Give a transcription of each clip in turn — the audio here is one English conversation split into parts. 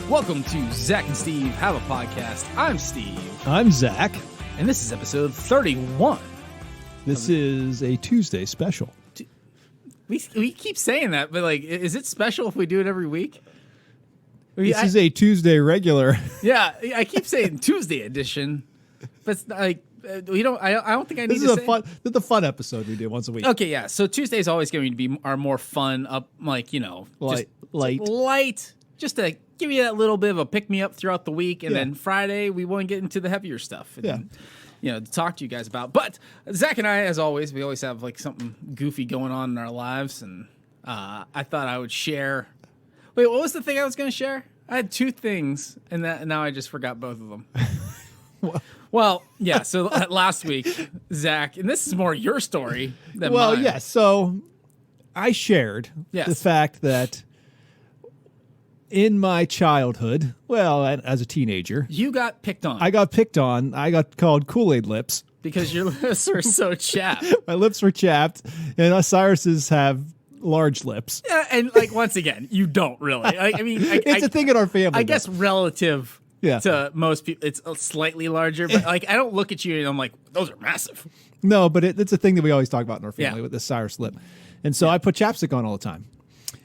Welcome to Zach and Steve Have a Podcast. I'm Steve. I'm Zach. And this is episode 31. This is a Tuesday special. We keep saying that, but like, is it special if we do it every week? This is a Tuesday regular. Yeah, I keep saying Tuesday edition, but it's not like we don't. I don't think I need This to is say. this is the fun episode we do once a week. Okay, yeah. So Tuesday is always going to be our more fun, up like light, just to give you that little bit of a pick me up throughout the week, and then Friday we won't get into the heavier stuff. And, to talk to you guys about. But Zach and I, as always, we always have like something goofy going on in our lives, and I thought I would share. Wait, what was the thing I was going to share? I had two things, and now I just forgot both of them. Well, yeah. So last week, Zach, and this is more your story than mine. Yes. So I shared the fact that in my childhood, as a teenager, You got picked on I got picked on. I got called Kool-Aid lips. because your lips were so chapped. My lips were chapped, and Osiris's have large lips. Yeah, and like once again, you don't really. Like, I mean, It's a thing in our family. I guess relative Yeah. to most people, it's slightly larger. But like, I don't look at you and I'm like, those are massive. No, but it's a thing that we always talk about in our family Yeah. with the Cyrus lip. And so I put chapstick on all the time.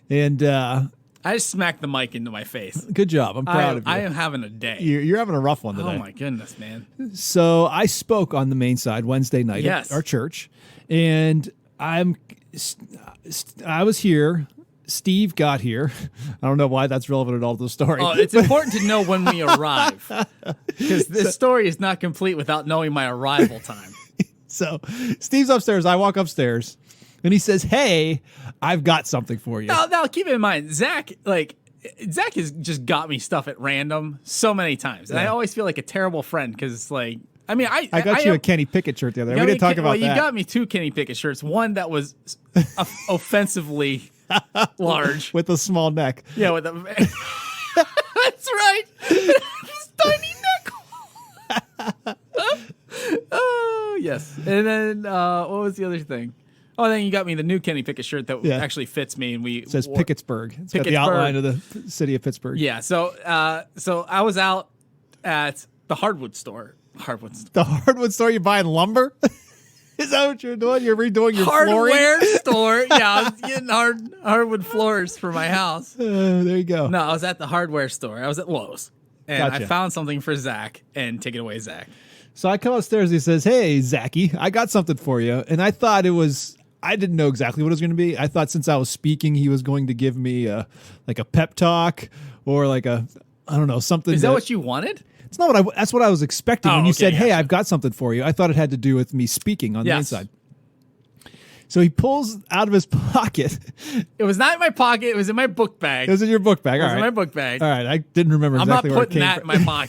And I just smacked the mic into my face. good job. I'm proud of you. I am having a day. You're having a rough one today. Oh my goodness, man. So I spoke on the main side Wednesday night Yes. at our church. And I was here. Steve got here. I don't know why that's relevant at all to the story. Oh, it's important to know when we arrive because this story is not complete without knowing my arrival time. So Steve's upstairs. I walk upstairs. And he says, "Hey, I've got something for you." Now keep in mind, Zach has just got me stuff at random so many times, and I always feel like a terrible friend because it's like, I mean, I got you a Kenny Pickett shirt the other day. We didn't talk about that. You got me two Kenny Pickett shirts. One that was offensively large with a small neck. Yeah, with a. That's right. This tiny neck. Oh yes, and then what was the other thing? Oh, then you got me the new Kenny Pickett shirt that actually fits me, and It says Pickettsburg. It's got the outline of the city of Pittsburgh. Yeah, so I was out at the hardwood store. The hardwood store. You buying lumber? Is that what you're doing? You're redoing your hardware flooring? store. Yeah, I was getting hardwood floors for my house. There you go. No, I was at the hardware store. I was at Lowe's, and Gotcha. I found something for Zach. And take it away, Zach. So I come upstairs. He says, "Hey, Zachy, I got something for you." And I thought I didn't know exactly what it was going to be. I thought since I was speaking, he was going to give me like a pep talk or like I don't know, something. Is that what you wanted? It's not that's what I was expecting when you said, "Hey, gotcha. I've got something for you." I thought it had to do with me speaking on the inside. So he pulls out of his pocket. It was not in my pocket. It was in my book bag. It was in your book bag. It was in my book bag. All right. I didn't remember exactly where it came I'm not putting that in my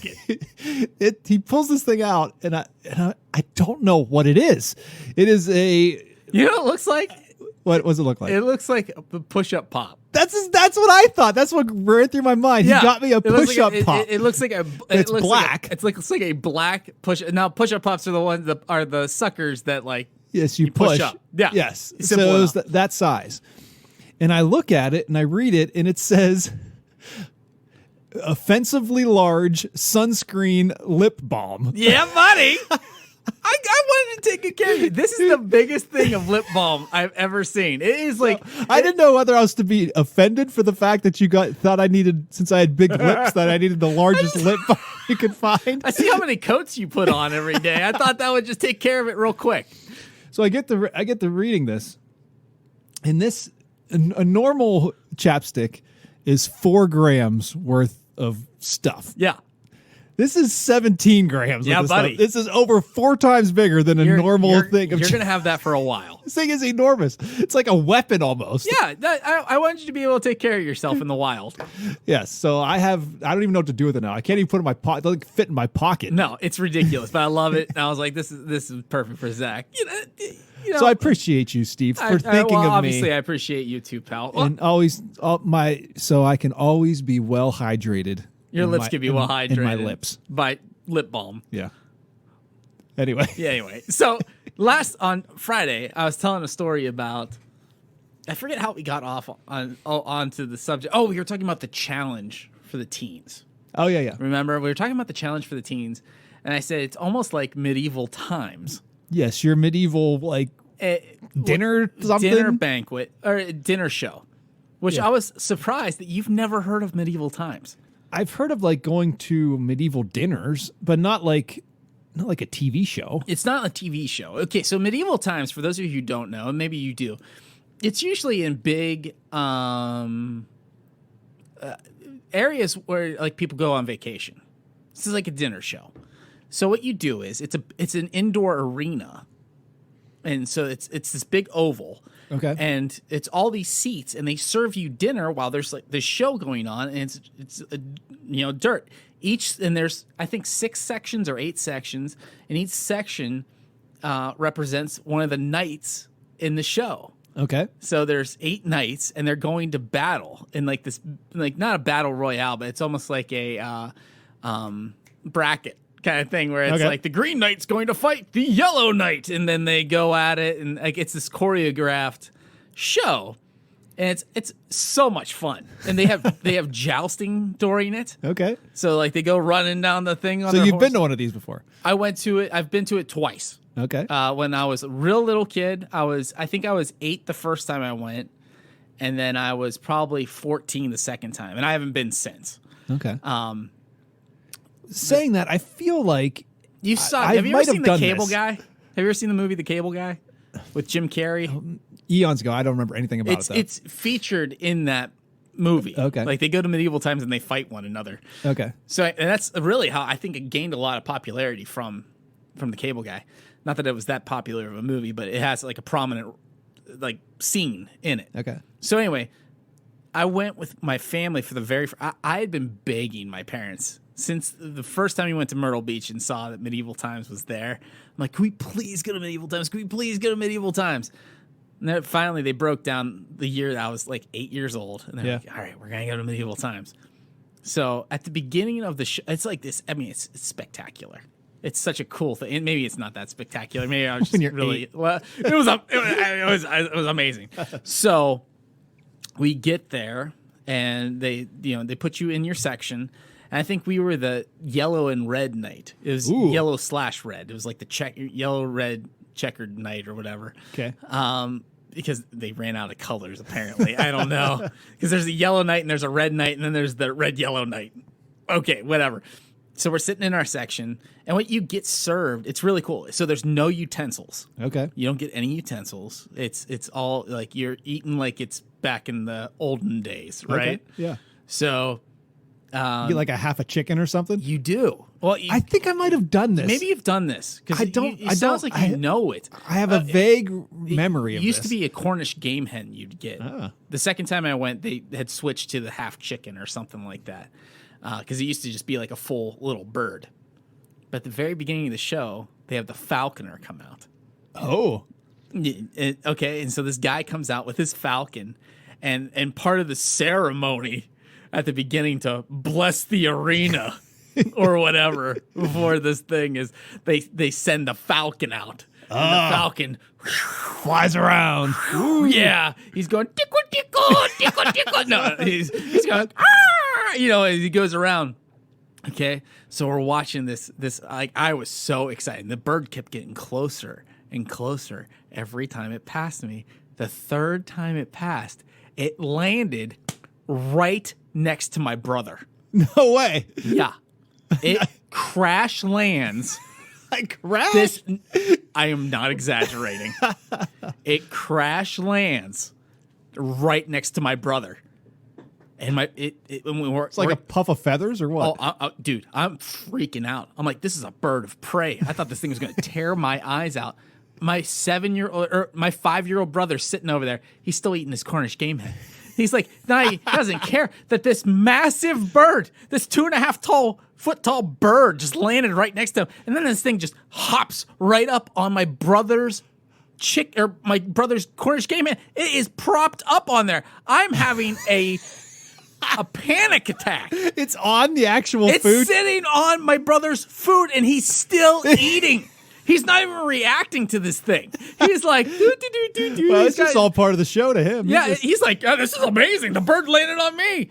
pocket. He pulls this thing out, and I don't know what it is. It is a. You know what it looks like? What does it look like? It looks like a push-up pop. That's what I thought. That's what ran through my mind. He got me a push-up pop. It looks like It's black. It looks like a black push. Now push-up pops are the ones that are the suckers that like. Yes, you push up. Yeah. Yes. Simple So it was enough. that size. And I look at it and I read it and it says offensively large sunscreen lip balm. Yeah, buddy. I wanted to take good care of you. This is the biggest thing of lip balm I've ever seen. It is like I didn't know whether I was to be offended for the fact that you thought I needed, since I had big lips, that I needed the largest lip balm you could find. I see how many coats you put on every day. I thought that would just take care of it real quick. So I get to reading this, and a normal chapstick is 4 grams worth of stuff. Yeah. This is 17 grams. Yeah, of this buddy. stuff. This is over 4 times bigger than a normal thing. You're going to have that for a while. This thing is enormous. It's like a weapon almost. Yeah, I wanted you to be able to take care of yourself in the wild. Yes. So I don't even know what to do with it now. I can't even put it in my pocket. It doesn't fit in my pocket. No, it's ridiculous, but I love it. And I was like, this is perfect for Zach. You know, So I appreciate you, Steve, for thinking of me. Obviously, I appreciate you too, pal. And so I can always be well hydrated. Your lips can be well hydrated. In my lips. By lip balm. Yeah. Anyway. Yeah, anyway. So on Friday, I was telling a story about, I forget how we got off onto the subject. Oh, we were talking about the challenge for the teens. Oh yeah. Remember, we were talking about the challenge for the teens, and I said it's almost like medieval times. Yes, your medieval like dinner something, dinner banquet or dinner show, which Yeah. I was surprised that you've never heard of medieval times. I've heard of like going to medieval dinners, but not like a TV show. It's not a TV show. Okay, so medieval times, for those of you who don't know, and maybe you do, it's usually in big areas where like people go on vacation. This is like a dinner show. So what you do is it's an indoor arena, and so it's this big oval. Okay. And it's all these seats, and they serve you dinner while there's like this show going on, and it's dirt. And there's I think 6 sections or 8 sections, and each section represents one of the knights in the show. Okay. So there's 8 knights, and they're going to battle in like this, like not a battle royale, but it's almost like a bracket kind of thing where it's like the green knight's going to fight the yellow knight, and then they go at it, and like it's this choreographed show, and it's so much fun. And they have jousting during it. Okay. So like they go running down the thing on So their you've horse. been to one of these before? I went to it. I've been to it twice. Okay. When I was a real little kid, I think I was 8 the first time I went, and then I was probably 14 the second time, and I haven't been since. Okay. Saying that, I feel like You saw? I Have you ever might have seen The done Cable this. Guy? Have you ever seen the movie The Cable Guy with Jim Carrey? eons ago. I don't remember anything about it though. It's featured in that movie. Okay. Like they go to medieval times and they fight one another. Okay. So and that's really how I think it gained a lot of popularity from The Cable Guy. Not that it was that popular of a movie, but it has like a prominent like scene in it. Okay. So anyway, I went with my family for the very. I had been begging my parents since the first time we went to Myrtle Beach and saw that Medieval Times was there. I'm like, can we please go to Medieval Times? Can we please go to Medieval Times? And then finally, they broke down the year that I was like 8 years old, and they're like, all right, we're gonna go to Medieval Times. So at the beginning of the show, it's like this. I mean, it's spectacular. It's such a cool thing. And maybe it's not that spectacular. Maybe I was just really 8. well. It was amazing. So we get there, and they put you in your section. And I think we were the yellow and red knight. It was yellow/red. It was like the yellow red checkered knight or whatever. Okay. Because they ran out of colors apparently. I don't know. Because there's a yellow knight and there's a red knight and then there's the red yellow knight. Okay, whatever. So we're sitting in our section, and what you get served, it's really cool. So there's no utensils. Okay. You don't get any utensils. It's all like you're eating like it's back in the olden days, right? Okay. Yeah. So You get like a half a chicken or something. you do. Well, I think I might have done this. maybe you've done this because I don't- It sounds like you know it. I have a vague memory It of used this. to be a Cornish game hen you'd get. Ah. The second time I went, they had switched to the half chicken or something like that because it used to just be like a full little bird. But at the very beginning of the show, they have the falconer come out. Oh. Okay, and so this guy comes out with his falcon, and part of the ceremony at the beginning to bless the arena or whatever before this thing is they send the falcon out. And the falcon Flies around. yeah, he's going tickle tickle tickle tickle. No, he's going as he goes around. Okay, so we're watching this. Like I was so excited. The bird kept getting closer and closer every time it passed me. The third time it passed, it landed right next to my brother. No way. Yeah, it crash lands. I crashed. I am not exaggerating. It crash lands right next to my brother, and It's like a puff of feathers or what? dude, I'm freaking out. I'm like, this is a bird of prey. I thought this thing was going to tear my eyes out. My 7-year-old or my 5-year-old brother's sitting over there. He's still eating his Cornish game hen. He's like, no, he doesn't care that this massive bird, this 2.5 foot tall bird just landed right next to him. And then this thing just hops right up on my brother's my brother's Cornish game hen. It is propped up on there. I'm having a panic attack. It's on the actual It's food. sitting on my brother's food and he's still eating. He's not even reacting to this thing. He's like, do. Well, it's just all part of the show to him. Yeah, he's like, oh, this is amazing. The bird landed on me.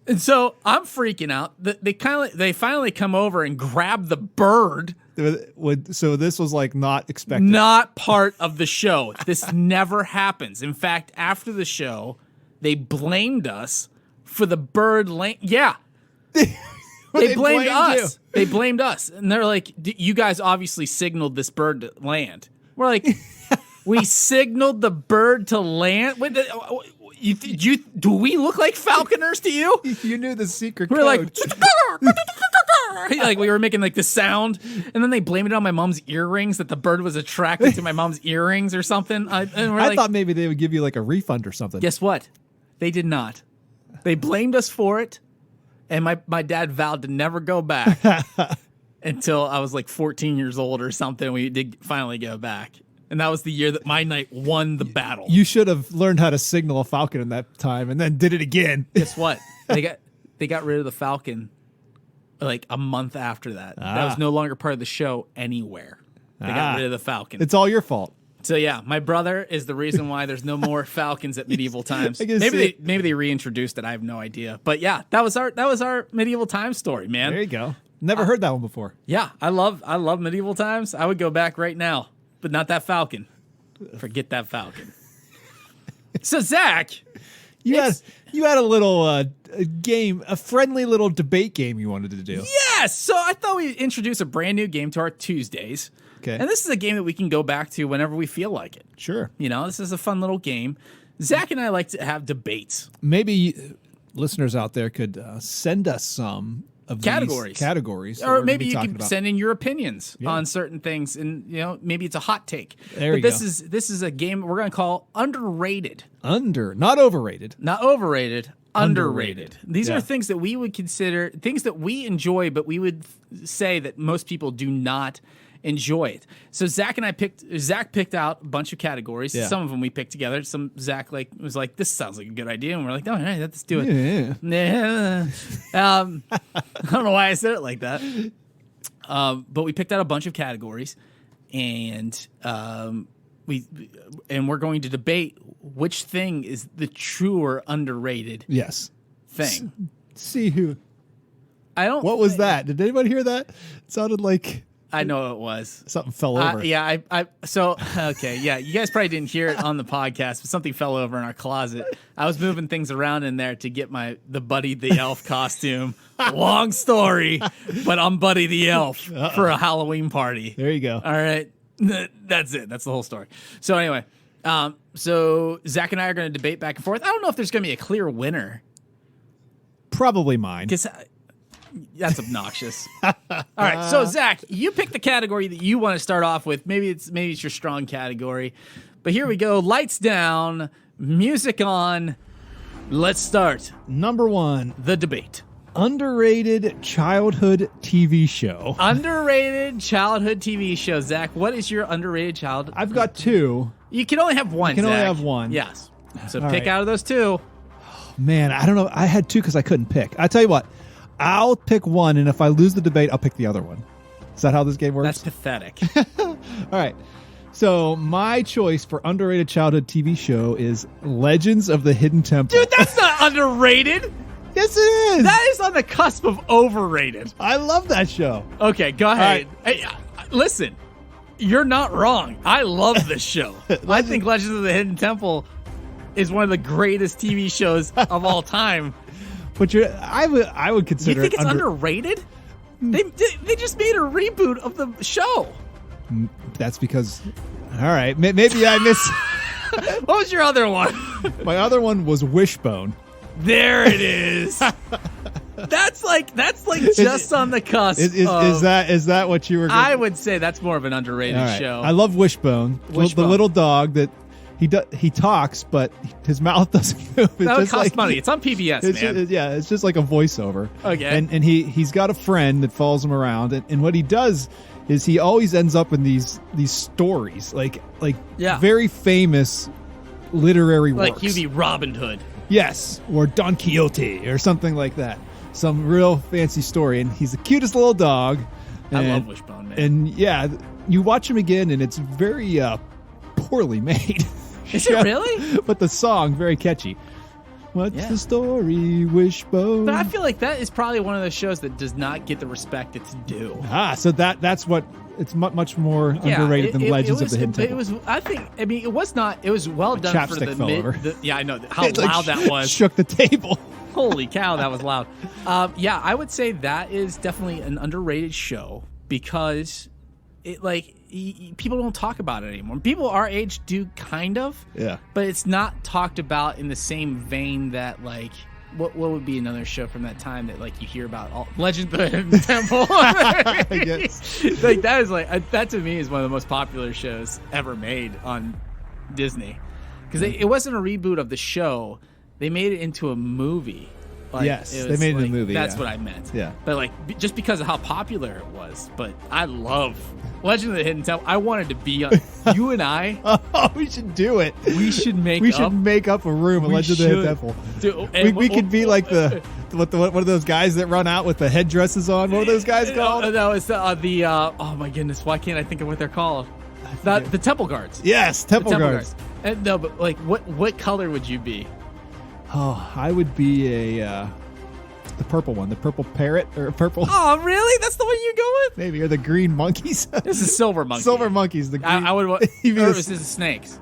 And so I'm freaking out. They finally come over and grab the bird. So this was like not expected. Not part of the show. This never happens. In fact, after the show, they blamed us for the bird. Yeah. They blamed us. They blamed us. And they're like, you guys obviously signaled this bird to land. We're like, we signaled the bird to land? Wait, do we look like falconers to you? You knew the secret We're code. like we were making like the sound, and then they blamed it on my mom's earrings, that the bird was attracted to my mom's earrings or something. I thought maybe they would give you like a refund or something. Guess what? They did not. They blamed us for it, and my dad vowed to never go back until I was like 14 years old or something. We did finally go back. And that was the year that my knight won the battle. You should have learned how to signal a falcon in that time and then did it again. Guess what? They got rid of the falcon like a month after that. That was no longer part of the show anywhere. They got rid of the falcon. It's all your fault. So yeah, my brother is the reason why there's no more falcons at medieval times. Maybe they reintroduced it. I have no idea. But yeah, that was our medieval times story, man. There you go. Never heard that one before. Yeah, I love medieval times. I would go back right now. But not that falcon. Forget that falcon. So Zach, you had a little a game, a friendly little debate game you wanted to do. Yes. So I thought we'd introduce a brand new game to our Tuesdays. Okay. And this is a game that we can go back to whenever we feel like it. Sure. You know, this is a fun little game. Zach and I like to have debates. Maybe listeners out there could send us some of categories, or maybe you can send in your opinions on certain things, and maybe it's a hot take. This is a game we're going to call underrated. Not overrated. Not overrated. Underrated. These are things that we would consider things that we enjoy, but we would say that most people do not enjoy it. So Zach picked out a bunch of categories. Yeah. Some of them we picked together. Some Zach was like, this sounds like a good idea, and we're like, all right, let's do it. Yeah. I don't know why I said it like that. But we picked out a bunch of categories, and we're going to debate which thing is the true or underrated thing. See who. What was that? Did anybody hear that? It sounded like. I know it was. Something fell over. Okay, you guys probably didn't hear it on the podcast, but something fell over in our closet. I was moving things around in there to get the Buddy the Elf costume. Long story, but I'm Buddy the Elf for a Halloween party. There you go. All right. That's it. That's the whole story. So anyway, so Zach and I are going to debate back and forth. I don't know if there's going to be a clear winner. Probably mine. Because that's obnoxious. All right, so Zach, you pick the category that you want to start off with. Maybe it's your strong category, but here we go. Lights down, music on. Let's start. Number 1, the debate. Underrated childhood TV show. Underrated childhood TV show. Zach, what is your underrated childhood? I've got 2. You can only have one. You can Zach. only have one. Yes. So pick out of those 2. Man, I don't know. I had 2 because I couldn't pick. I tell you what. I'll pick one, and if I lose the debate, I'll pick the other one. Is that how this game works? That's pathetic. All right. So my choice for underrated childhood TV show is Legends of the Hidden Temple. Dude, that's not underrated. Yes, it is. That is on the cusp of overrated. I love that show. Okay, go ahead. Right. Hey, listen, you're not wrong. I love this show. I think Legends of the Hidden Temple is one of the greatest TV shows of all time. But I would consider it. You think it's underrated? They just made a reboot of the show. That's because, all right, maybe I miss. What was your other one? My other one was Wishbone. There it is. That's like just on the cusp. Is that what you were? I would say that's more of an underrated show. I love Wishbone. The little dog that. He talks, but his mouth doesn't move. That would cost money. It's on PBS, man. It's just like a voiceover. Okay. And he's got a friend that follows him around, and what he does is he always ends up in these stories, like very famous literary works. Like he'd be Robin Hood. Yes, or Don Quixote or something like that. Some real fancy story, and he's the cutest little dog. I love Wishbone, man. And yeah, you watch him again, and it's very poorly made. Is it really? But the song, very catchy. What's the story, Wishbone? But I feel like that is probably one of those shows that does not get the respect it's due. So that's what it's much more underrated than Legends of the Hidden Temple. It was. I think. I mean, it was not. It was well done for chapstick fell over. Yeah, I know how loud that was. Shook the table. Holy cow, that was loud. Yeah, I would say that is definitely an underrated show because it people don't talk about it anymore. People our age do kind of. Yeah. But it's not talked about in the same vein that like what would be another show from that time that like you hear about Legend of the Hidden Temple. Yes. Like that is that to me is one of the most popular shows ever made on Disney. Because it wasn't a reboot of the show. They made it into a movie. Like, yes, they made it a movie. That's what I meant. Yeah. But like, just because of how popular it was. But I love Legend of the Hidden Temple. I wanted to be on. You and I. Oh, we should do it. We should make up a room in Legend of the Hidden Temple. Dude, we could be like one of those guys that run out with the headdresses on. What are those guys called? No, it's oh my goodness, why can't I think of what they're called? The Temple Guards. Yes, Temple Guards. And, no, but like, what color would you be? Oh, I would be the purple one, the purple parrot or purple. Oh, really? That's the one you go with? Maybe, or the green monkeys. This is silver monkey. Silver monkeys. The green. I would. Or this is snakes.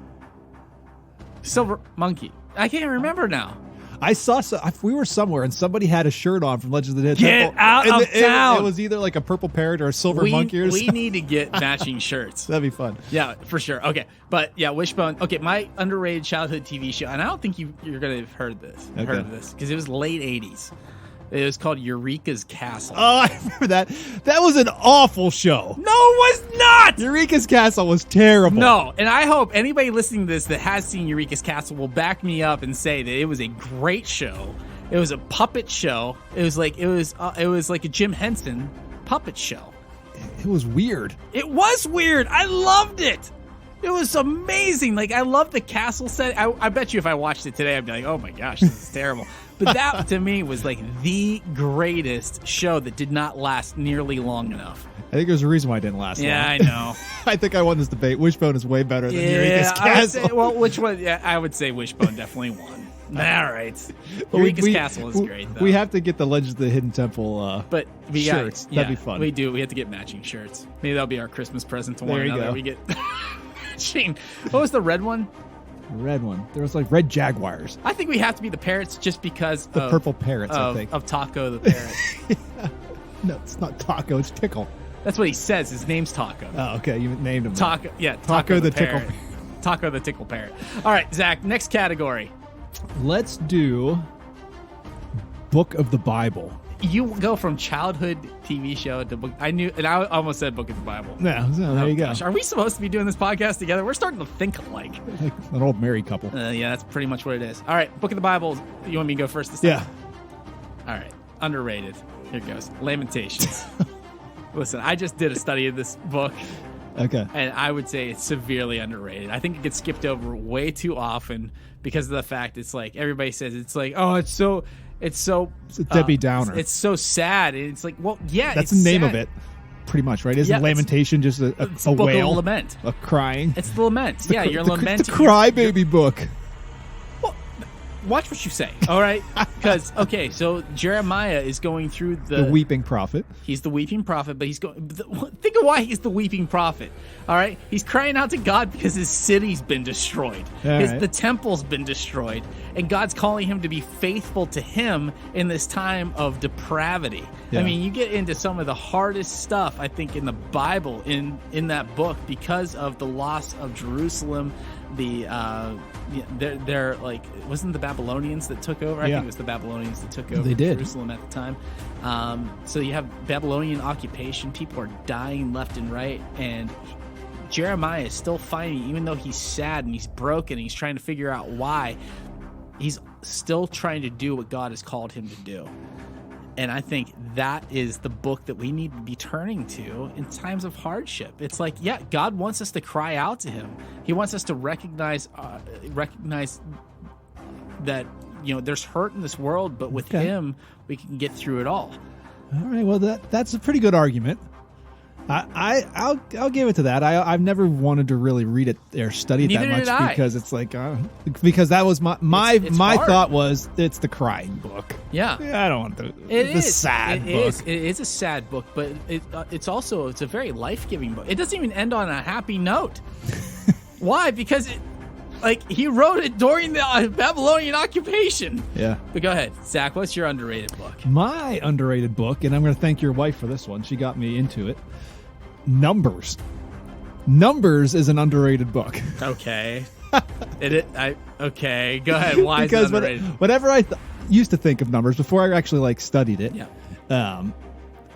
Silver monkey. I can't remember now. I saw we were somewhere and somebody had a shirt on from Legends of the Hidden Temple. Get out of town! It was either like a purple parrot or a silver monkey or something. We need to get matching shirts. That'd be fun. Yeah, for sure. Okay, but yeah, Wishbone. Okay, my underrated childhood TV show, and I don't think you're gonna have heard this. Okay. Heard of this because it was late '80s. It was called Eureka's Castle. Oh, I remember that. That was an awful show. No, it was not. Eureka's Castle was terrible. No, and I hope anybody listening to this that has seen Eureka's Castle will back me up and say that it was a great show. It was a puppet show. It was like a Jim Henson puppet show. It was weird. It was weird. I loved it. It was amazing. Like, I love the castle set. I bet you if I watched it today, I'd be like, oh my gosh, this is terrible. But that, to me, was like the greatest show that did not last nearly long enough. I think there's a reason why it didn't last long. Yeah, I know. I think I won this debate. Wishbone is way better than Eureka's Castle. Which one? Yeah, I would say Wishbone definitely won. All right. Eureka's Castle is great, though. We have to get the Legends of the Hidden Temple shirts. That'd be fun. We do. We have to get matching shirts. Maybe that'll be our Christmas present to one there another. Go. We get matching. What was the red one? Red one. There was like red jaguars. I think we have to be the parrots just because the purple parrots. I think of Taco the parrot. Yeah. No, it's not Taco. It's Tickle. That's what he says. His name's Taco. Oh, okay. You named him. Taco. Yeah. Taco the Tickle. Taco the Tickle Parrot. All right, Zach. Next category. Let's do Book of the Bible. You go from childhood TV show to book. I almost said Book of the Bible. Yeah, so there you go. Are we supposed to be doing this podcast together? We're starting to think alike. Like an old married couple. Yeah, that's pretty much what it is. All right, Book of the Bible. You want me to go first this time? Yeah. All right, underrated. Here goes. Lamentations. Listen, I just did a study of this book. Okay. And I would say it's severely underrated. I think it gets skipped over way too often because of the fact it's like everybody says it's like, oh, it's a Debbie Downer. It's so sad. And it's like, well, yeah, that's the name of it, pretty much, right? Isn't Lamentation just a wail, of lament, a crying? It's the lament. Yeah, you're lamenting. The crybaby book. Well, watch what you say, all right? Because so Jeremiah is going through the weeping prophet. He's the weeping prophet, but think of why he's the weeping prophet. All right, he's crying out to God because his city's been destroyed. The temple's been destroyed, and God's calling him to be faithful to him in this time of depravity. Yeah. I mean, you get into some of the hardest stuff I think in the Bible in that book because of the loss of Jerusalem. They're like, wasn't the Babylonians that took over? I think it was the Babylonians that took over Jerusalem at the time. So you have Babylonian occupation. People are dying left and right, and Jeremiah is still fighting, even though he's sad and he's broken and he's trying to figure out why. He's still trying to do what God has called him to do. And I think that is the book that we need to be turning to in times of hardship. It's like, yeah, God wants us to cry out to him. He wants us to recognize that, there's hurt in this world, but with him, we can get through it all. All right. Well, that's a pretty good argument. I'll give it to that. I've never wanted to really read it or study it Neither that did much I. because it's like because that was my It's hard. thought was it's the crying book. Yeah. I don't want the It is sad It book. is. It is a sad book, but it's also a very life-giving book. It doesn't even end on a happy note. Why? Because he wrote it during the Babylonian occupation. Yeah. But go ahead, Zach. What's your underrated book? My underrated book, and I'm going to thank your wife for this one. She got me into it. Numbers. Numbers is an underrated book. Okay. Okay. Go ahead. Why is it Because underrated? whenever I used to think of numbers before I actually studied it, Yeah.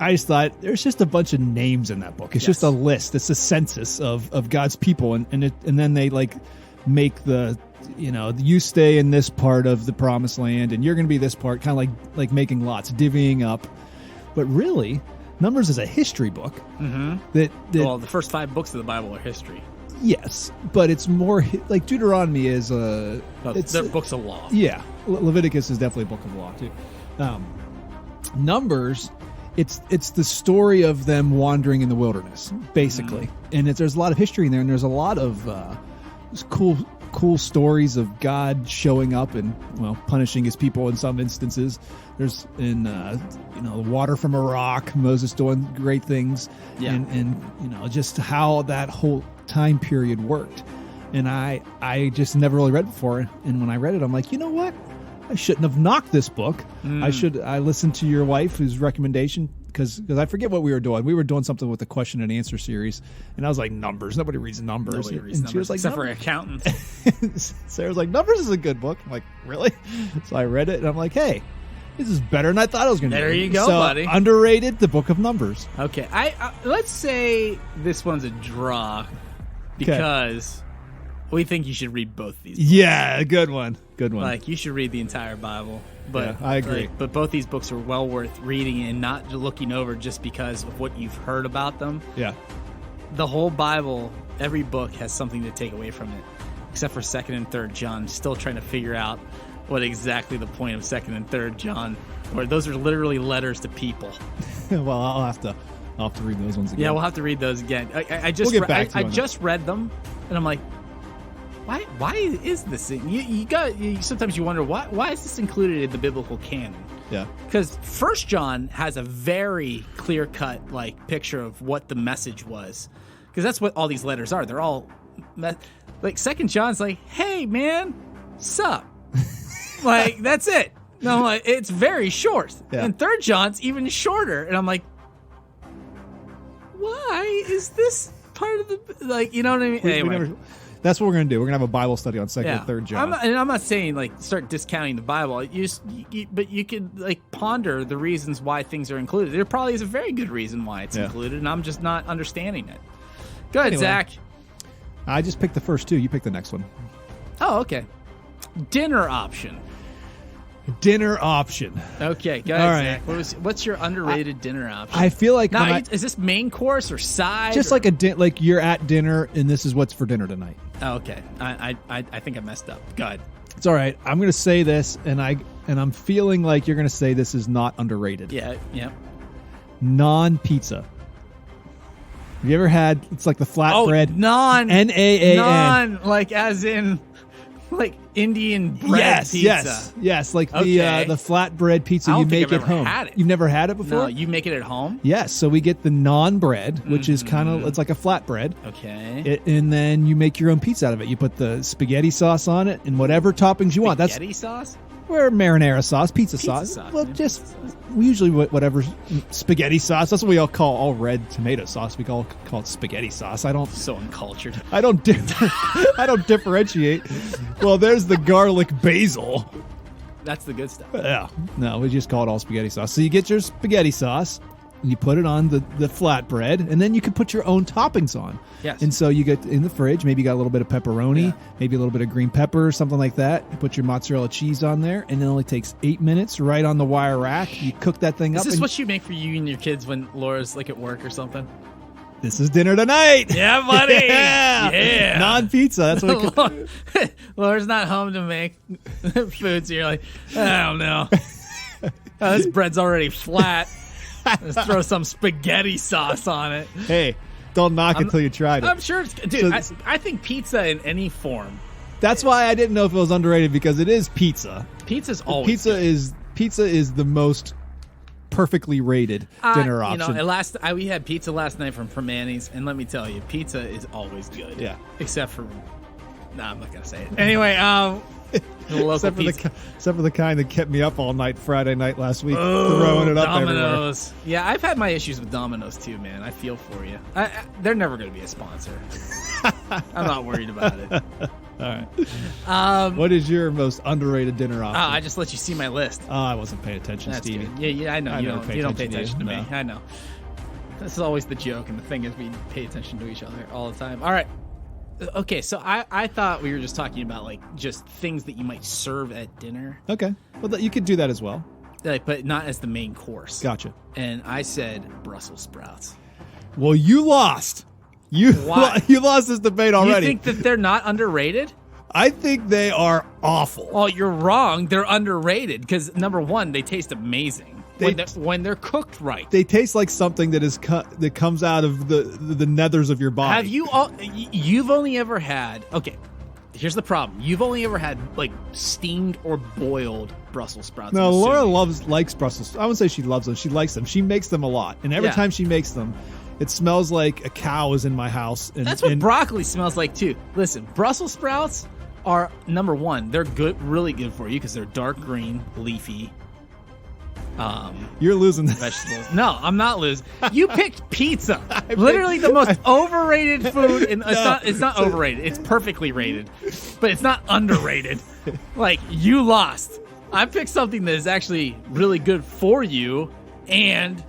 I just thought there's just a bunch of names in that book. It's Yes. just a list. It's a census of God's people, and then they make the you stay in this part of the promised land, and you're going to be this part, kind of like making lots, divvying up. But really, Numbers is a history book. Mm-hmm. Well, the first 5 books of the Bible are history. Yes, but it's more like Deuteronomy is They're books of law. Yeah, Leviticus is definitely a book of law too. Numbers, it's the story of them wandering in the wilderness, basically, and there's a lot of history in there, and there's a lot of cool stories of God showing up and punishing His people in some instances. There's the water from a rock, Moses doing great things, and just how that whole time period worked. And I just never really read before, and when I read it, I'm like, you know what? I shouldn't have knocked this book. I listened to your wife's recommendation because I forget what we were doing. We were doing something with the question and answer series, and I was like, numbers. Nobody reads numbers. Nobody reads and she was like, except for "Numbers." accountants. Sarah's like, numbers is a good book. I'm like, really? So I read it, and I'm like, hey, this is better than I thought it was going to be. There you go, so, buddy. Underrated, the Book of Numbers. Okay, let's say this one's a draw because we think you should read both these books. Yeah, good one. Good one. Like, you should read the entire Bible. But yeah, I agree. But both these books are well worth reading and not looking over just because of what you've heard about them. Yeah. The whole Bible, every book has something to take away from it, except for 2nd and 3rd John. Still trying to figure out what exactly the point of 2nd and 3rd John, where those are literally letters to people. Well, I'll have to read those ones again. Yeah, we'll have to read those again. I just I just read them, and I'm like, why is this thing? You sometimes you wonder why is this included in the biblical canon? Yeah. Because 1 John has a very clear cut picture of what the message was, because that's what all these letters are. They're all like 2nd John's like, hey man, sup, that's it. No, I'm like, it's very short, and 3rd John's even shorter, and I'm like, why is this part of the you know what I mean? Anyway. That's what we're going to do. We're going to have a Bible study on 2nd and 3rd John. I'm not saying start discounting the Bible. But you could ponder the reasons why things are included. There probably is a very good reason why it's included, and I'm just not understanding it. Go ahead, Zach. I just picked the first 2. You pick the next one. Oh, okay. Dinner option. Dinner option. Okay, go ahead, All right. Zach. What's your underrated dinner option? I feel like now, is this main course or side? Just or? like you're at dinner and this is what's for dinner tonight. Oh, okay. I think I messed up. Go ahead. It's all right. I'm going to say this, and I'm feeling like you're going to say this is not underrated. Yeah. Non-pizza. Have you ever had? It's like the flatbread. Oh, non. N-A-A-N. Non, as in. Indian bread pizza. Yes. Like the flatbread pizza you make at home. You've never had it before? No, you make it at home? Yes. So we get the non bread, which is kind of it's like a flatbread. Okay. And then you make your own pizza out of it. You put the spaghetti sauce on it and whatever toppings you want. Spaghetti sauce? Or marinara sauce, pizza sauce. Well, just usually whatever spaghetti sauce. That's what we all call all red tomato sauce. We call it spaghetti sauce. I don't so uncultured. I don't differentiate. Well, there's the garlic basil. That's the good stuff. Yeah. No, we just call it all spaghetti sauce. So you get your spaghetti sauce, and you put it on the flatbread, and then you can put your own toppings on. Yes. And so you get in the fridge, maybe you got a little bit of pepperoni, maybe a little bit of green pepper or something like that. You put your mozzarella cheese on there, and it only takes 8 minutes right on the wire rack. You cook that thing up. Is this what you make for you and your kids when Laura's at work or something? This is dinner tonight. Yeah, buddy. Yeah. Non-pizza. That's what Laura's not home to make food, so you're like, I don't know. This bread's already flat. Let's throw some spaghetti sauce on it. Hey, don't knock it till you tried it. I'm sure it's dude. I think pizza in any form. That's why I didn't know if it was underrated, because it is pizza. Pizza's always Pizza is the most perfectly rated dinner option. We had pizza last night from Manny's, and let me tell you, pizza is always good. Yeah. Except for, I'm not gonna say it. Anyway, the local pizza. Except for the kind that kept me up all night Friday night last week, throwing it up Domino's. everywhere. Yeah, I've had my issues with Domino's too, man. I feel for you. They're never going to be a sponsor. I'm not worried about it. All right. What is your most underrated dinner option? I just let you see my list. I wasn't paying attention, That's Stevie. good. Yeah, I know. You don't pay attention to me. No. I know. This is always the joke, and the thing is we pay attention to each other all the time. All right. Okay, so I thought we were just talking about, like, just things that you might serve at dinner. Okay. Well, you could do that as well. Like, but not as the main course. Gotcha. And I said Brussels sprouts. Well, you lost. Why? You lost this debate already. You think that they're not underrated? I think they are awful. Well, you're wrong. They're underrated because, number one, they taste amazing when they're cooked right. They taste like something that comes out of the nethers of your body. Have you you've only ever had, okay, here's the problem. You've only ever had, like, steamed or boiled Brussels sprouts. No, Laura likes Brussels. I wouldn't say she loves them. She likes them. She makes them a lot. And every time she makes them, it smells like a cow is in my house. And that's what broccoli smells like too. Listen, Brussels sprouts are, number one, they're good, really good for you because they're dark green, leafy. You're losing vegetables. No, I'm not losing. You picked pizza. Literally the most overrated food. It's not overrated. It's perfectly rated, but it's not underrated. Like, you lost. I picked something that is actually really good for you and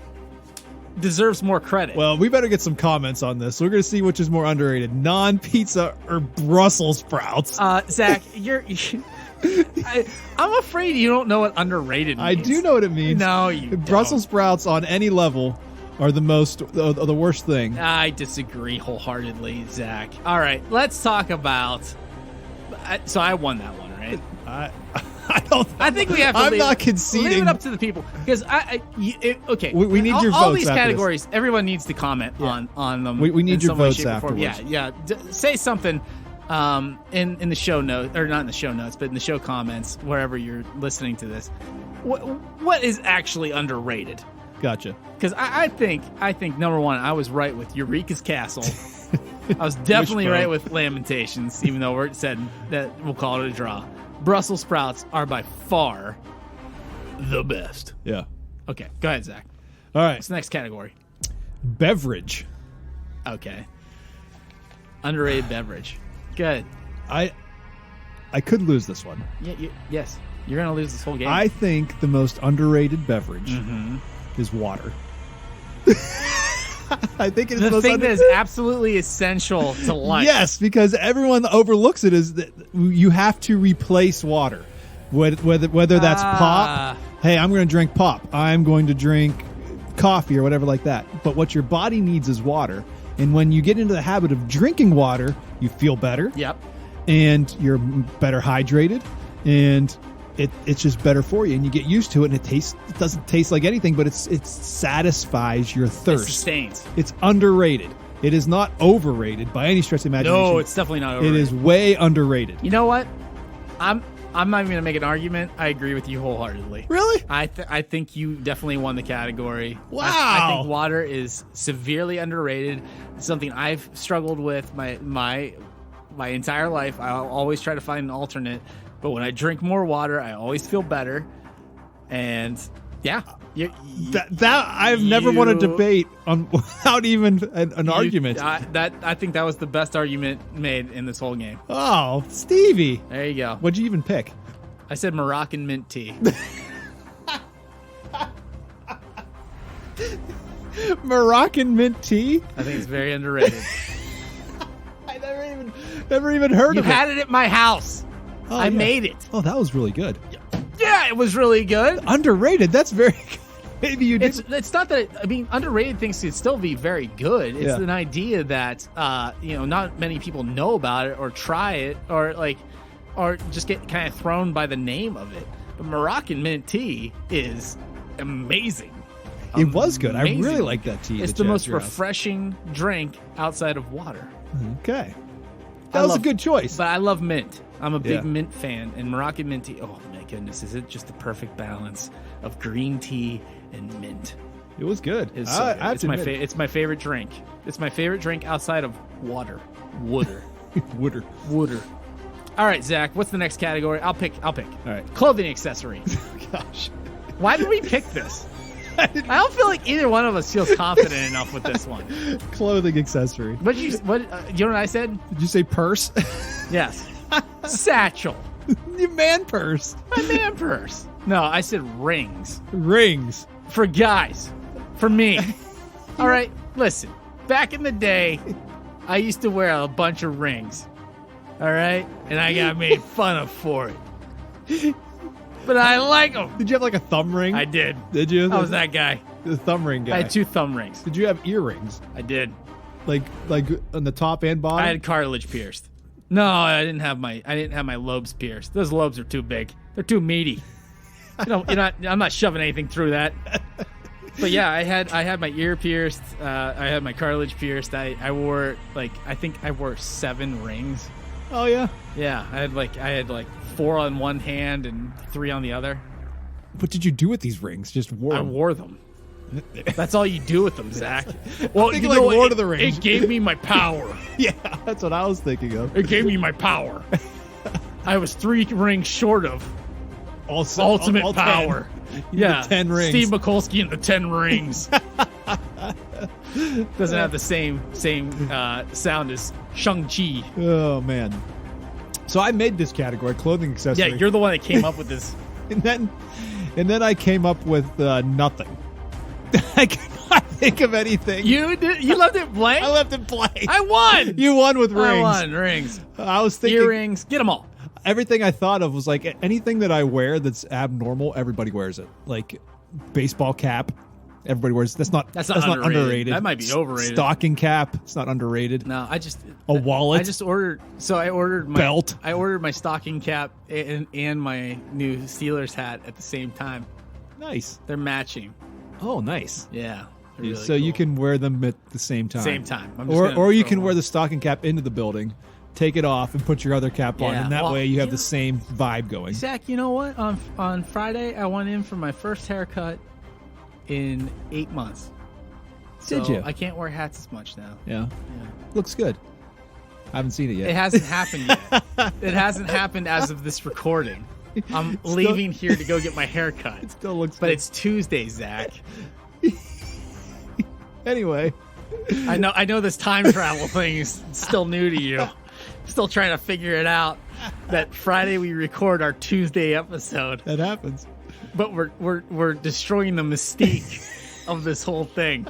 deserves more credit. Well, we better get some comments on this. We're going to see which is more underrated, non-pizza or Brussels sprouts. Zach, I'm afraid you don't know what underrated means. I do know what it means. No, you Brussels sprouts on any level are the worst thing. I disagree wholeheartedly, Zach. All right, let's talk about. So I won that one, right? I think we have to. I'm not conceding. Leave it up to the people because okay. We need your votes. All these after categories, this. Everyone needs to comment on them. We need your votes afterwards. Yeah. Say something in the show notes, or not in the show notes, but in the show comments, wherever you're listening to this. What is actually underrated? Gotcha. Because I think number one, I was right with Eureka's Castle. I was definitely right with Lamentations, even though we said that we'll call it a draw. Brussels sprouts are by far the best. Yeah. Okay, go ahead, Zach. All right. What's the next category? Beverage. Okay. Underrated beverage. Good. I could lose this one. Yeah. Yes. You're gonna lose this whole game. I think the most underrated beverage is water. I think it's the thing that is absolutely essential to life. Yes, because everyone overlooks it is that you have to replace water. Whether that's pop. Hey, I'm going to drink pop. I'm going to drink coffee or whatever like that. But what your body needs is water. And when you get into the habit of drinking water, you feel better. Yep. And you're better hydrated. And it's just better for you, and you get used to it, and it doesn't taste like anything, but it satisfies your thirst. It sustains. It's underrated. It is not overrated by any stretch of imagination. No, it's definitely not overrated. It is way underrated. You know what? I'm not even gonna make an argument. I agree with you wholeheartedly. Really? I think you definitely won the category. Wow. I think water is severely underrated. It's something I've struggled with my entire life. I'll always try to find an alternate. But when I drink more water, I always feel better. And yeah, I've never won a debate without even an argument. I think that was the best argument made in this whole game. Oh, Stevie. There you go. What'd you even pick? I said Moroccan mint tea. Moroccan mint tea? I think it's very underrated. I never even heard of it. You had it at my house. Oh, I made it. Oh, that was really good. Yeah, it was really good. Underrated. That's very good. Maybe you did. It's not that. I mean, underrated things can still be very good. It's an idea that not many people know about it or try it or just get kind of thrown by the name of it. But Moroccan mint tea is amazing. It was good. I really amazing. like that tea. It's that the you had most at your house. refreshing drink outside of water. Okay. I That was love- a good choice. But I love mint. I'm a big Yeah. mint fan, and Moroccan mint tea. Oh my goodness, is it just the perfect balance of green tea and mint? It was good. It's, so good. I have It's to my admit, it's my favorite drink. It's my favorite drink outside of water. Water. Wooder. Water. All right, Zach. What's the next category? I'll pick. All right. Clothing accessory. Gosh. Why did we pick this? I don't feel like either one of us feels confident enough with this one. Clothing accessory. What you know what I said? Did you say purse? Yes. Satchel. Your man purse. My man purse. No, I said rings. Rings. For guys. For me. All right, listen. Back in the day, I used to wear a bunch of rings. All right? And I got made fun of for it. But I like them. Did you have like a thumb ring? I did. Did you? I was that guy. The thumb ring guy. I had 2 thumb rings. Did you have earrings? I did. Like on the top and bottom? I had cartilage pierced. No, I didn't have my lobes pierced. Those lobes are too big. They're too meaty. I'm not shoving anything through that. But yeah, I had my ear pierced. I had my cartilage pierced. I wore I think I wore 7 rings. Oh yeah. Yeah, I had 4 on one hand and 3 on the other. What did you do with these rings? Just wore I them? wore them. That's all you do with them, Zach. Well, thinking you like know what? Lord of the Rings. It gave me my power. Yeah, that's what I was thinking of. It gave me my power. I was 3 rings short of Also, ultimate all 10. power. You Yeah, need the 10 rings. Steve Mikulski and the 10 rings. Doesn't have the same sound as Shang-Chi. Oh man. So I made this category, clothing accessory. Yeah, you're the one that came up with this. and then I came up with nothing. I cannot think of anything. You left it blank? I left it blank. I won. You won with rings. I won rings. I was thinking Earrings. Get them all. everything I thought of was like anything that I wear that's abnormal, everybody wears it. Like baseball cap, everybody wears. That's not underrated. That might be overrated. Stocking cap, it's not underrated. No, A wallet. I just ordered. So I ordered my Belt. I ordered my stocking cap and my new Steelers hat at the same time. Nice. They're matching. Oh, nice. Yeah. they're really So you cool. can wear them at the same time. Same time. I'm just Or gonna or you throw can them wear on. the stocking cap into the building, take it off, and put your other cap on, Yeah, and that well, way you have you the know- same vibe going. Zach, you know what? On Friday, I went in for my first haircut in 8 months. Did So you? I can't wear hats as much now. Yeah. Yeah. Looks good. I haven't seen it yet. It hasn't happened yet. It hasn't happened as of this recording. I'm leaving here to go get my hair cut. It still looks But good. it's Tuesday, Zach. Anyway. I know this time travel thing is still new to you. Still trying to figure it out. That Friday we record our Tuesday episode, That happens. but we're destroying the mystique of this whole thing.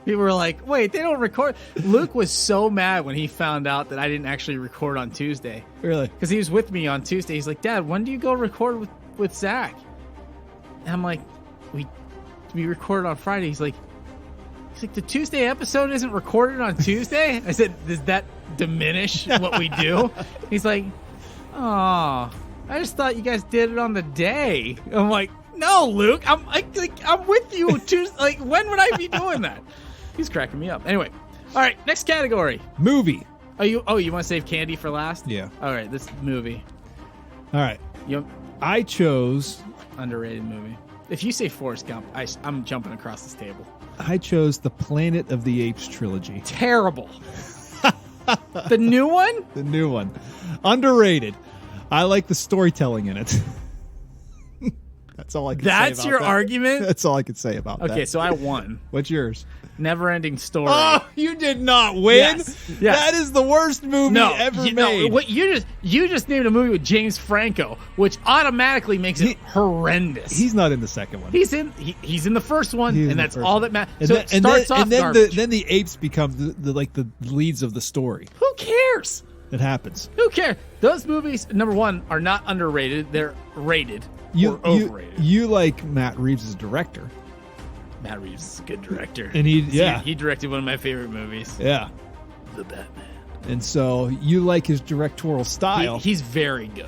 People were like, "Wait, they don't record." Luke was so mad when he found out that I didn't actually record on Tuesday Really? because he was with me on Tuesday. He's like, "Dad, when do you go record with Zach?" And I'm like, "We recorded on Friday." He's like, "The Tuesday episode isn't recorded on Tuesday." I said, "Does that diminish what we do?" He's like, "Oh, I just thought you guys did it on the day." I'm like, "No, Luke, I'm with you Tuesday. Like, when would I be doing that?" He's cracking me up. Anyway, all right, next category. Movie. You want to save candy for last? Yeah. All right, this movie. All right. You I chose underrated movie. If you say Forrest Gump, I'm jumping across this table. the Planet of the Apes trilogy. Terrible. The new one? The new one. Underrated. I like the storytelling in it. That's all I can say That's about your that. argument? That's all I can say about that. Okay, so I won. What's yours? Never-ending story. Oh, you did not win. Yes. That is the worst movie ever made. What you just named a movie with James Franco, which automatically makes it horrendous. He's not in the second one. He's in the first one, He's in and the that's first all one. that matters. And So then, it starts off then garbage. then the apes become the leads of the story. Who cares? It happens. Who cares? Those movies, number one, are not underrated. They're rated or overrated. You like Matt Reeves as director. Matt Reeves is a good director. And he directed one of my favorite movies, Yeah. The Batman. And so you like his directorial style. He's very good.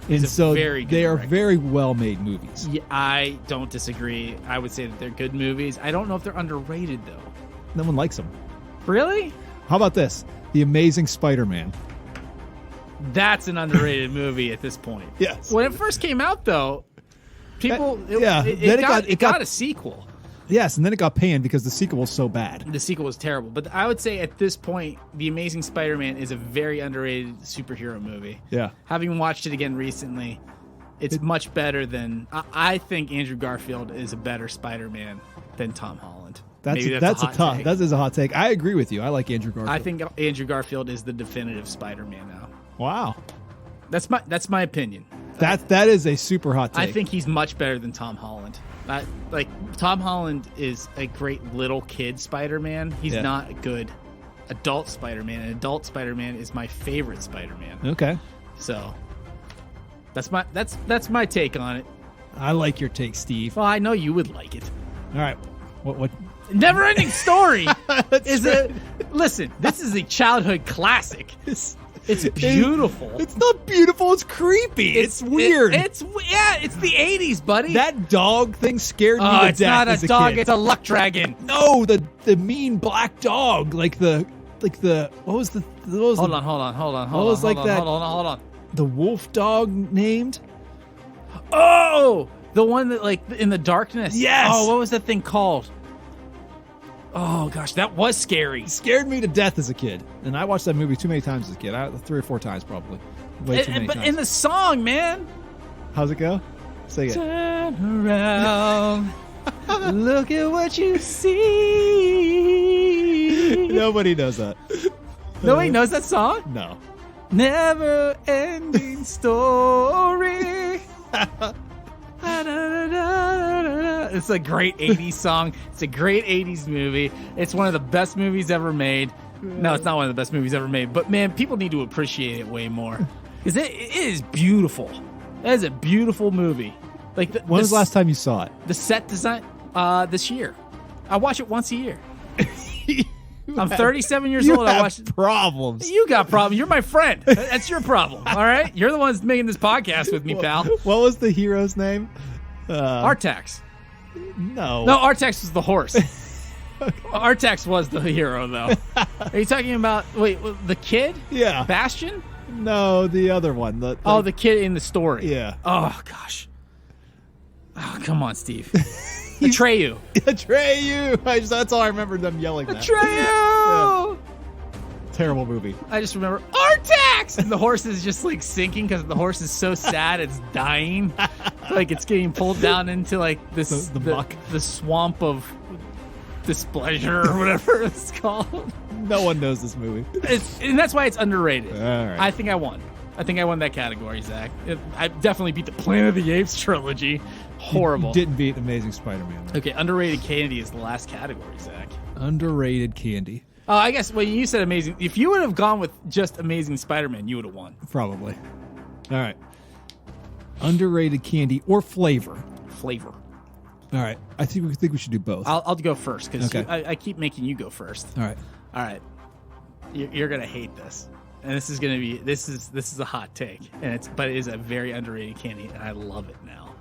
And so very good they are director. very well-made movies. Yeah, I don't disagree. I would say that they're good movies. I don't know if they're underrated though. No one likes them. Really? How about this? The Amazing Spider-Man. That's an underrated movie at this point. Yes. When it first came out, though, people Then it got a sequel. Yes, and then it got panned because the sequel was so bad. The sequel was terrible, but I would say at this point, The Amazing Spider-Man is a very underrated superhero movie. Yeah. Having watched it again recently, it's much better than I think Andrew Garfield is a better Spider-Man than Tom Holland. Maybe That take. is a hot take. I agree with you. I like Andrew Garfield. I think Andrew Garfield is the definitive Spider-Man now. Wow. That's my opinion. That is a super hot take. I think he's much better than Tom Holland. Like Tom Holland is a great little kid Spider-Man. He's not a good adult Spider-Man. An adult Spider-Man is my favorite Spider-Man. Okay. So that's my take on it. I like your take, Steve. Well, I know you would like it. All right. What? Never-ending Story is listen. This is a childhood classic. It's beautiful. It's not beautiful. It's creepy. It's weird. It's the 80s, buddy. That dog thing scared me to death. It's not as a dog. kid. It's a luck dragon. No, the mean black dog, like the what was the Hold on. What was like that? Hold on. The wolf dog named? Oh, the one that like in the darkness. Yes. Oh, what was that thing called? Oh gosh, that was scary. Scared me to death as a kid, and I watched that movie too many times as a kid. 3 or 4 times probably. Way too many But times. in the song, man. How's it go? Sing it. Turn around, look at what you see. Nobody knows that. Nobody knows that song. No. Never ending story. It's a great 80s song. It's a great 80s movie. It's one of the best movies ever made. No, it's not one of the best movies ever made. But man, people need to appreciate it way more. Because it is beautiful. That is a beautiful movie. Like When was the last time you saw it? The set design this year. I watch it once a year. I'm 37 years old. I watch it. Problems. You got problems. You're my friend. That's your problem. All right? You're the ones making this podcast with me, pal. What was the hero's name? Artax. No. No, Artax was the horse. Artax was the hero, though. Are you talking about, the kid? Yeah. Bastion? No, the other one. The kid in the story. Yeah. Oh, gosh. Oh, come on, Steve. Atreyu. Atreyu. That's all I remember them yelling that. Atreyu! Terrible movie. I just remember Artax, and the horse is just like sinking because the horse is so sad it's dying, like it's getting pulled down into like this The muck. the swamp of displeasure or whatever it's called. No one knows this movie. And that's why it's underrated. All right. I think I won that category, Zach. I definitely beat the Planet of the Apes trilogy. Horrible. You didn't beat Amazing Spider-Man. Okay, underrated candy is the last category, Zach. Underrated candy. Oh, I guess when you said amazing, if you would have gone with just Amazing Spider-Man, you would have won. Probably. All right. Underrated candy or flavor. Flavor. All right. I think we should do both. I'll go first because Okay. I keep making you go first. All right. All right, you're gonna hate this, and this is a hot take, but it is a very underrated candy, and I love it now.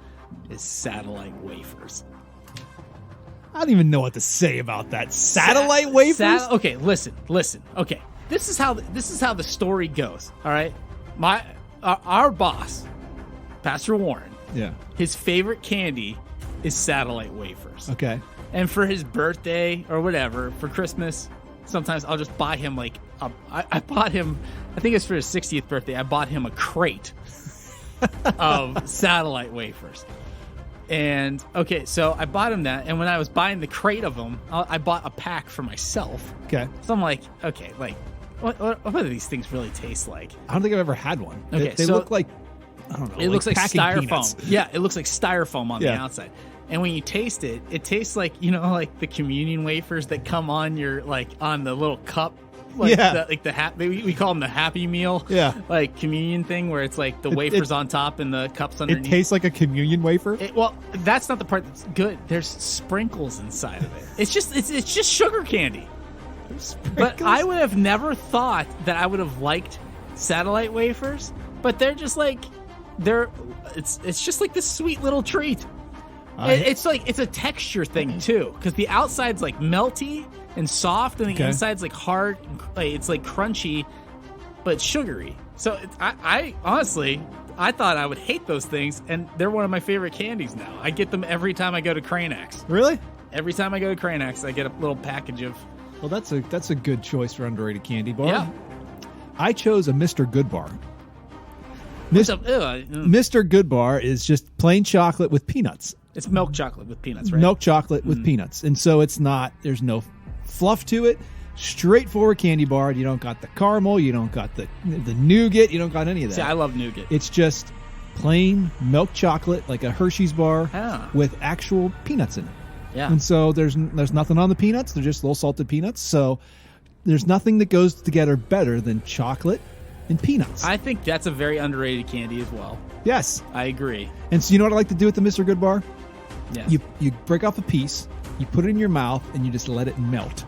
Is satellite wafers. I don't even know what to say about that. Satellite wafers? Okay, listen. Okay, this is how the story goes. All right, our boss, Pastor Warren. Yeah. His favorite candy is satellite wafers. Okay. And for his birthday or whatever, for Christmas, sometimes I'll just buy him like I bought him, I think it's for his 60th birthday, I bought him a crate of satellite wafers. And okay, so I bought him that, and when I was buying the crate of them, I bought a pack for myself. Okay. So I'm like, okay, like what do these things really taste like? I don't think I've ever had one. Okay, they so look like, I don't know. It looks like packing styrofoam. peanuts. Yeah, it looks like styrofoam on the Yeah. outside. And when you taste it, it tastes like, like the communion wafers that come on your, like, on the little cup. Like Yeah. we call them the Happy Meal. Yeah. Like communion thing where it's like the wafers on top and the cups It underneath. tastes like a communion wafer. Well, that's not the part that's good. There's sprinkles inside of it. It's just sugar candy. But I would have never thought that I would have liked satellite wafers. But they're just like, it's just like this sweet little treat. It's a texture thing too, because the outside's like melty and soft, and the inside's like hard. It's like crunchy, but sugary. So I honestly, I thought I would hate those things, and they're one of my favorite candies now. I get them every time I go to Cranex. Really? Every time I go to Cranex, I get a little package of. Well, that's a good choice for underrated candy bar. Yeah. I chose a Mr. Goodbar. Mr. Goodbar is just plain chocolate with peanuts. It's milk chocolate with peanuts, right? Milk chocolate with peanuts. And so there's no fluff to it. Straightforward candy bar. You don't got the caramel. You don't got the nougat. You don't got any of that. See, I love nougat. It's just plain milk chocolate, like a Hershey's bar with actual peanuts in it. Yeah. And so there's nothing on the peanuts. They're just little salted peanuts. So there's nothing that goes together better than chocolate and peanuts. I think that's a very underrated candy as well. Yes. I agree. And so you know what I like to do with the Mr. Goodbar? Yes. You break off a piece, you put it in your mouth, and you just let it melt.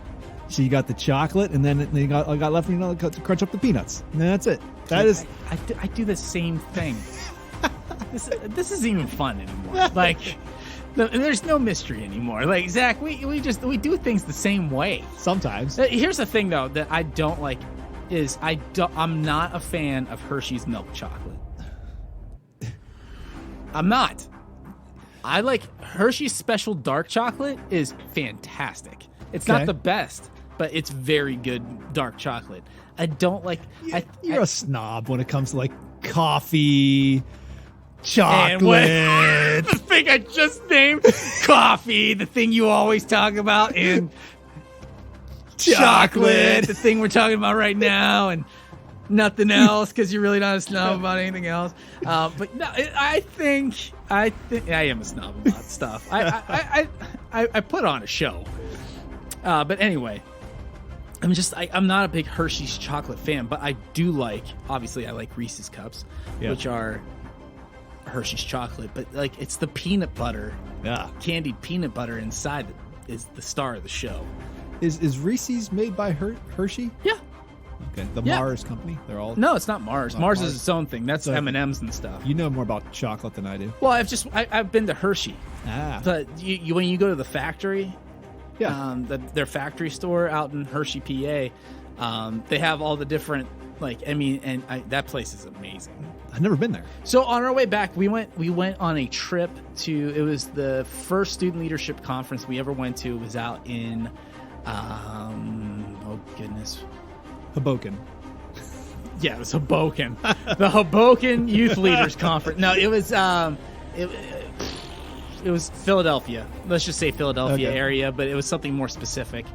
So you got the chocolate, and then you got left, to crunch up the peanuts. And that's it. I do the same thing. This isn't even fun anymore. Like, there's no mystery anymore. Like, Zach, we do things the same way. Sometimes. Here's the thing, though, that I don't like is I'm not a fan of Hershey's milk chocolate. I'm not. I like Hershey's Special Dark Chocolate is fantastic. It's not the best, but it's very good dark chocolate. I don't like. You're a snob when it comes to like coffee, chocolate. The thing I just named, coffee, the thing you always talk about, and chocolate, the thing we're talking about right now, and nothing else because you're really not a snob about anything else. But no, I think I am a snob about stuff. I put on a show. But anyway, I'm not a big Hershey's chocolate fan, but I do obviously I like Reese's Cups, which are Hershey's chocolate, but like it's the peanut butter, candied peanut butter inside that is the star of the show. Is Reese's made by Hershey? Yeah. Okay. The Mars company. They're all. No, it's not Mars. Mars is its own thing. That's M&Ms and stuff. You know more about chocolate than I do. Well, I've been to Hershey. But when you go to the factory, their factory store out in Hershey, PA, they have all the different that place is amazing. I've never been there. So on our way back, we went on a trip to. It was the first student leadership conference we ever went to. It was out in, oh goodness, Hoboken. Yeah, it was Hoboken. The Hoboken Youth Leaders Conference. No, it was it was Philadelphia. Let's just say Philadelphia area, but it was something more specific.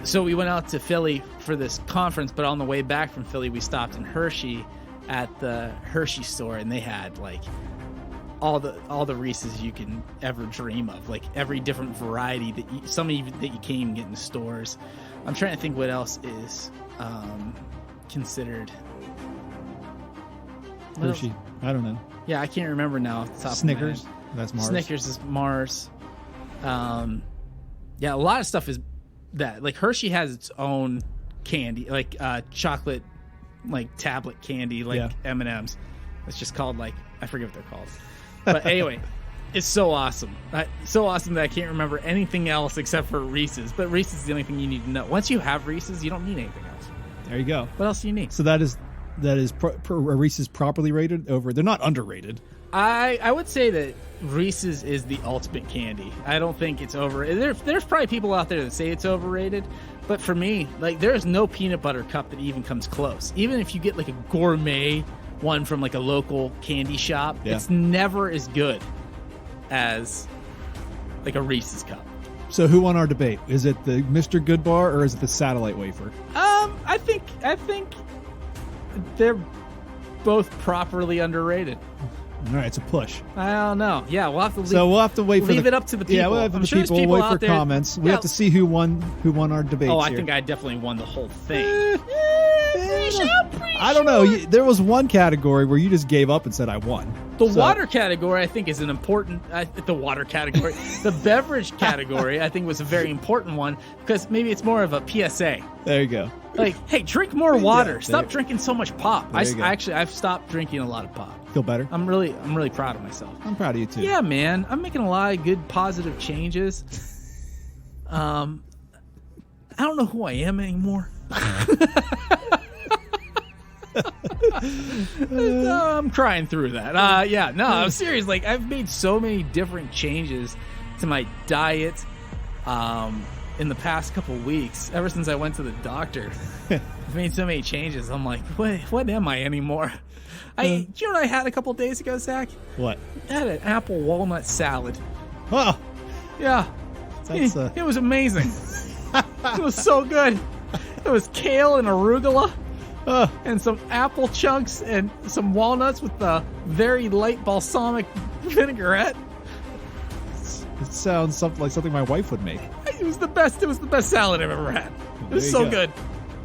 So we went out to Philly for this conference, but on the way back from Philly, we stopped in Hershey at the Hershey store, and they had like all the Reese's you can ever dream of, like every different variety that some even that you can't even get in the stores. I'm trying to think what else is considered Hershey. I don't know. Yeah, I can't remember now. Off the top Snickers. Of my head. That's Mars. Snickers is Mars. Yeah, a lot of stuff is that. Like Hershey has its own candy, like chocolate, like tablet candy, like M&Ms. It's just called I forget what they're called. But anyway, it's so awesome. So awesome that I can't remember anything else except for Reese's. But Reese's is the only thing you need to know. Once you have Reese's, you don't need anything else. There you go. What else do you need? So that is Reese's properly rated over. They're not underrated. I would say that Reese's is the ultimate candy. I don't think it's over. There's probably people out there that say it's overrated, but for me, like there's no peanut butter cup that even comes close. Even if you get like a gourmet one from like a local candy shop, it's never as good as like a Reese's cup. So who won our debate? Is it the Mr. Goodbar or is it the satellite wafer? I think they're both properly underrated. All right, it's a push. I don't know. Yeah, we'll have to leave it up to the people. Yeah, we'll have the people. We'll wait for comments. We have to see who won our debate. Oh, I think I definitely won the whole thing. I don't know. There was one category where you just gave up and said I won. The water category, I think, is an important. The water category, the beverage category, I think, was a very important one because maybe it's more of a PSA. There you go. Like, hey, drink more water. Yeah, Stop drinking so much pop. I've stopped drinking a lot of pop. Feel better? I'm really proud of myself. I'm proud of you too. Yeah, man. I'm making a lot of good, positive changes. I don't know who I am anymore. I'm crying through that. I'm serious. Like, I've made so many different changes to my diet in the past couple weeks. Ever since I went to the doctor, I've made so many changes. I'm like, what am I anymore? Do you know what I had a couple days ago, Zach? What? I had an apple walnut salad. Oh, yeah. It was amazing. It was so good. It was kale and arugula. And some apple chunks and some walnuts with the very light balsamic vinaigrette. It sounds like something my wife would make. It was the best. It was the best salad I've ever had. It was so good.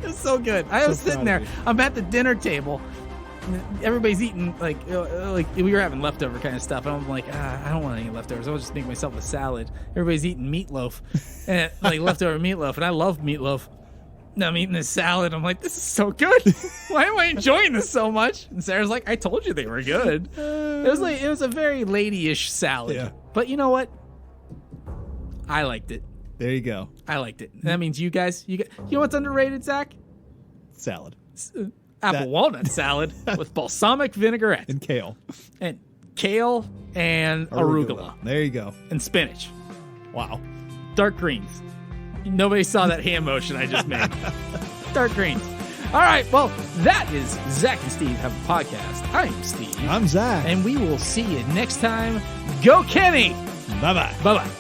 It was so good. I was sitting there. I'm at the dinner table. Everybody's eating like we were having leftover kind of stuff. And I'm like, I don't want any leftovers. I'll just make myself a salad. Everybody's eating meatloaf and like leftover meatloaf, and I love meatloaf. Now I'm eating this salad. I'm like, this is so good. Why am I enjoying this so much? And Sarah's like, I told you they were good. It was a very lady-ish salad. Yeah. But you know what? I liked it. There you go. I liked it. And that means you know what's underrated, Zach? Salad. Apple walnut salad with balsamic vinaigrette. And kale. And kale and arugula. There you go. And spinach. Wow. Dark greens. Nobody saw that hand motion I just made. Dark greens. All right. Well, that is Zach and Steve Have a Podcast. I'm Steve. I'm Zach. And we will see you next time. Go Kenny. Bye-bye. Bye-bye.